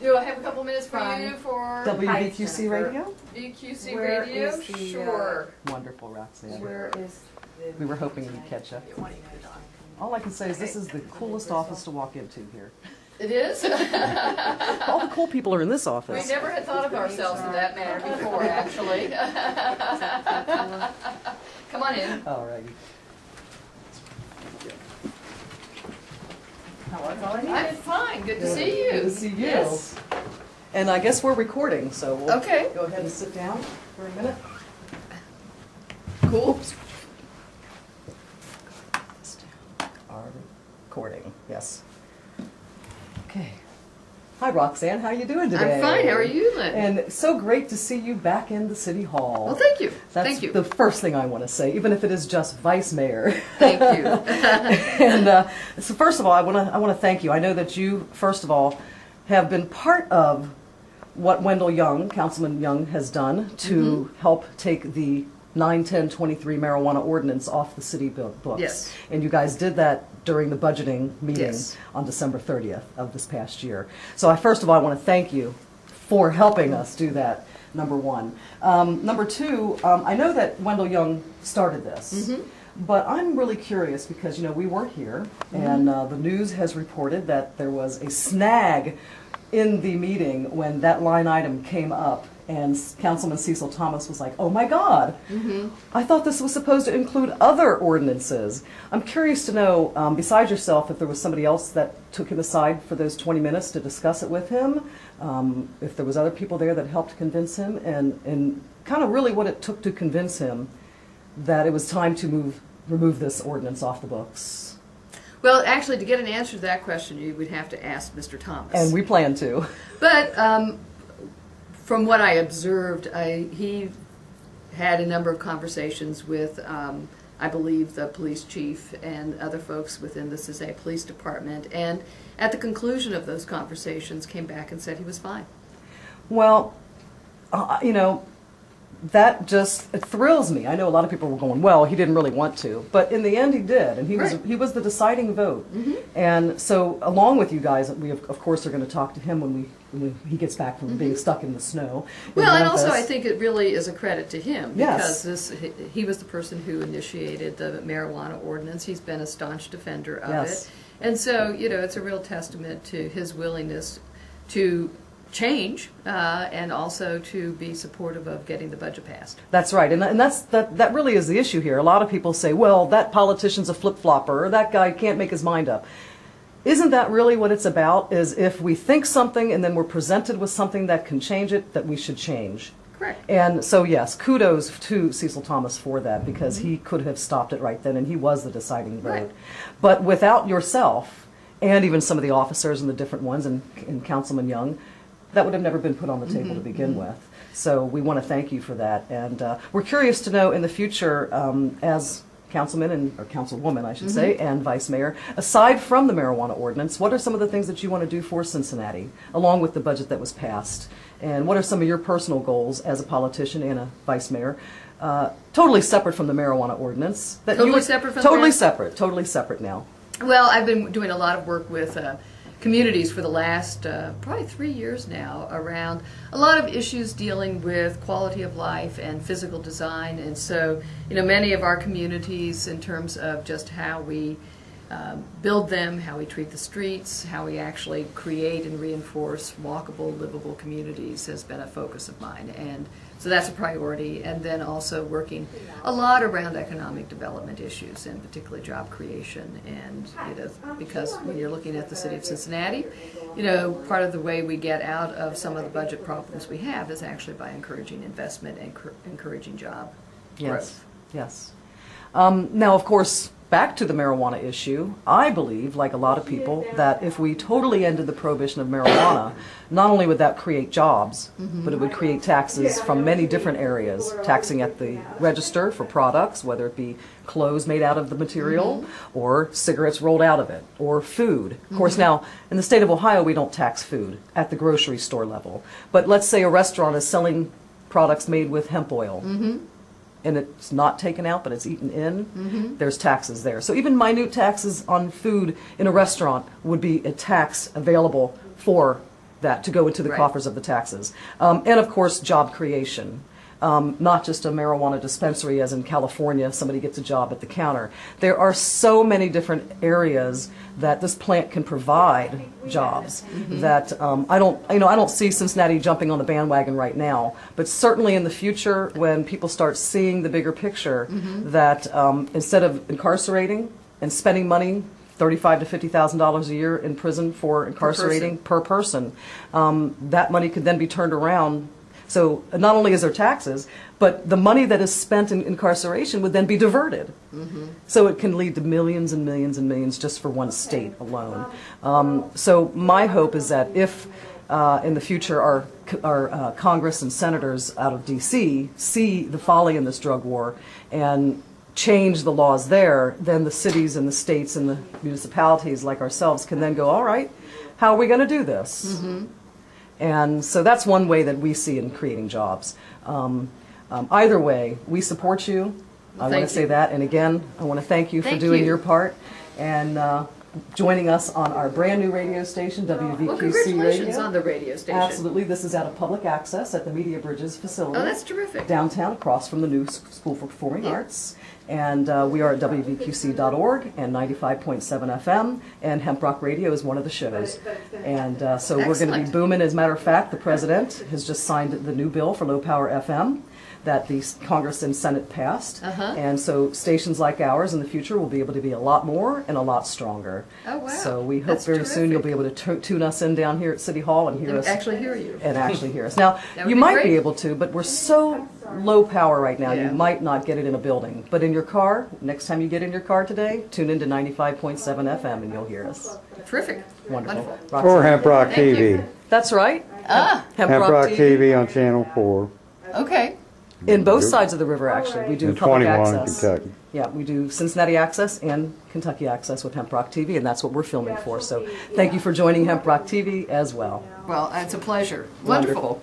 Do I have a couple minutes for Fine. you for WBQC Radio? BQC Where Radio? is the, Sure. Wonderful, Roxanne. Where is the... We were hoping we'd catch up. All I can say is this is the coolest office to walk into here. It is? All the cool people are in this We office. never had thought of ourselves in that manner before, actually. Come on in. All righty. I'm fine. Good to see you. Good to see you. Yes. And I guess we're recording, so we'll Okay. go ahead and sit down for a minute. Cool. Our recording, yes. Okay. Hi, Roxanne. How are you doing today? I'm fine. How are you, Lynn? And so great to see you back in the City Hall. Well, thank you. That's Thank you. the first thing I want to say, even if it is just vice mayor. Thank you. And so first of all, I want to thank you. I know that you, first of all, have been part of what Wendell Young, Councilman Young, has done to help take the 9/10/23 marijuana ordinance off the city books. Yes. And you guys did that during the budgeting meeting Yes. on December 30th of this past year. So first of all, I want to thank you for helping us do that, number one. Number two, I know that Wendell Young started this, but I'm really curious because, you know, we weren't here, and the news has reported that there was a snag in the meeting when that line item came up, and Councilman Cecil Thomas was like, oh my God, I thought this was supposed to include other ordinances. I'm curious to know, besides yourself, if there was somebody else that took him aside for those 20 minutes to discuss it with him, if there was other people there that helped convince him, and kind of really what it took to convince him that it was time to remove this ordinance off the books. Well, actually, to get an answer to that question, you would have to ask Mr. Thomas. And we plan to. But from what I observed, he had a number of conversations with, I believe, the police chief and other folks within the Cincinnati Police Department. And at the conclusion of those conversations, came back and said he was fine. Well, you know, that just, it thrills me. I know a lot of people were going, well, he didn't really want to, but in the end he did, and he was the deciding vote. And so along with you guys, we of course are going to talk to him when he gets back from being stuck in the snow. Well, and also I think it really is a credit to him Yes. because he was the person who initiated the marijuana ordinance. He's been a staunch defender of Yes. it. And so, you know, it's a real testament to his willingness to change and also to be supportive of getting the budget passed. That's right, and that really is the issue here. A lot of people say, well, that politician's a flip-flopper, or that guy can't make his mind up. Isn't that really what it's about, is if we think something and then we're presented with something that can change it, that we should change? Correct. And so, yes, kudos to Cecil Thomas for that, because he could have stopped it right then, and he was the deciding vote. Right. But without yourself, and even some of the officers and the different ones, and Councilman Young, that would have never been put on the table to begin with. So we want to thank you for that. And we're curious to know in the future, as councilman, or councilwoman, I should say, and vice mayor, aside from the marijuana ordinance, what are some of the things that you want to do for Cincinnati, along with the budget that was passed? And what are some of your personal goals as a politician and a vice mayor, totally separate from the marijuana ordinance? Totally separate from Totally the separate, totally separate now. Well, I've been doing a lot of work with communities for the last probably 3 years now around a lot of issues dealing with quality of life and physical design. And so, you know, many of our communities, in terms of just how we build them, how we treat the streets, how we actually create and reinforce walkable, livable communities has been a focus of mine. And so that's a priority. And then also working a lot around economic development issues, and particularly job creation. And, you know, because when you're looking at the city of Cincinnati, you know, part of the way we get out of some of the budget problems we have is actually by encouraging investment and encouraging job growth. Yes. Now, of course, back to the marijuana issue, I believe, like a lot of people, that if we totally ended the prohibition of marijuana, not only would that create jobs, but it would create taxes from many different areas, taxing at the register for products, whether it be clothes made out of the material, or cigarettes rolled out of it, or food. Of course, now, in the state of Ohio, we don't tax food at the grocery store level. But let's say a restaurant is selling products made with hemp oil. And it's not taken out, but it's eaten in, there's taxes there. So even minute taxes on food in a restaurant would be a tax available for that to go into the Right. coffers of the taxes. And of course, job creation. Not just a marijuana dispensary as in California, somebody gets a job at the counter. There are so many different areas that this plant can provide jobs that I don't see Cincinnati jumping on the bandwagon right now, but certainly in the future when people start seeing the bigger picture that instead of incarcerating and spending money $35,000 to $50,000 a year in prison for incarcerating per person, that money could then be turned around. So not only is there taxes, but the money that is spent in incarceration would then be diverted. So it can lead to millions and millions and millions just for one state alone. So my hope is that if in the future our Congress and senators out of D.C. see the folly in this drug war and change the laws there, then the cities and the states and the municipalities like ourselves can then go, all right, how are we going to do this? And so that's one way that we see in creating jobs. Either way, we support you. I want to say that. And again, I want to thank you for doing your part and joining us on our brand new radio station, WVQC Well, congratulations Radio. on the radio station. Absolutely. This is out of public access at the Media Bridges facility. Oh, that's terrific. Downtown, across from the new School for Performing Arts. And we are at WVQC.org and 95.7 FM, and HempRock Radio is one of the shows. And so we're going to be booming. As a matter of fact, the President has just signed the new bill for low-power FM that the Congress and Senate passed. And so stations like ours in the future will be able to be a lot more and a lot stronger. Oh, wow. So we hope very soon you'll be able to tune us in down here at City Hall and hear us. Actually hear you. And actually hear us. Now, That would you be might great. be able to, but we're so low power right now, Yeah. you might not get it in a building. But in your car, next time you get in your car today, tune into 95.7 FM and you'll hear us. Terrific. Wonderful. Or HempRock Thank TV. you. That's right. HempRock TV on Channel 4. Okay. In both sides of the river, actually. We do And public 21 access. Kentucky. Yeah, we do Cincinnati access and Kentucky access with HempRock TV, and that's what we're filming for. So thank you for joining HempRock TV as well. Well, it's a pleasure. Wonderful.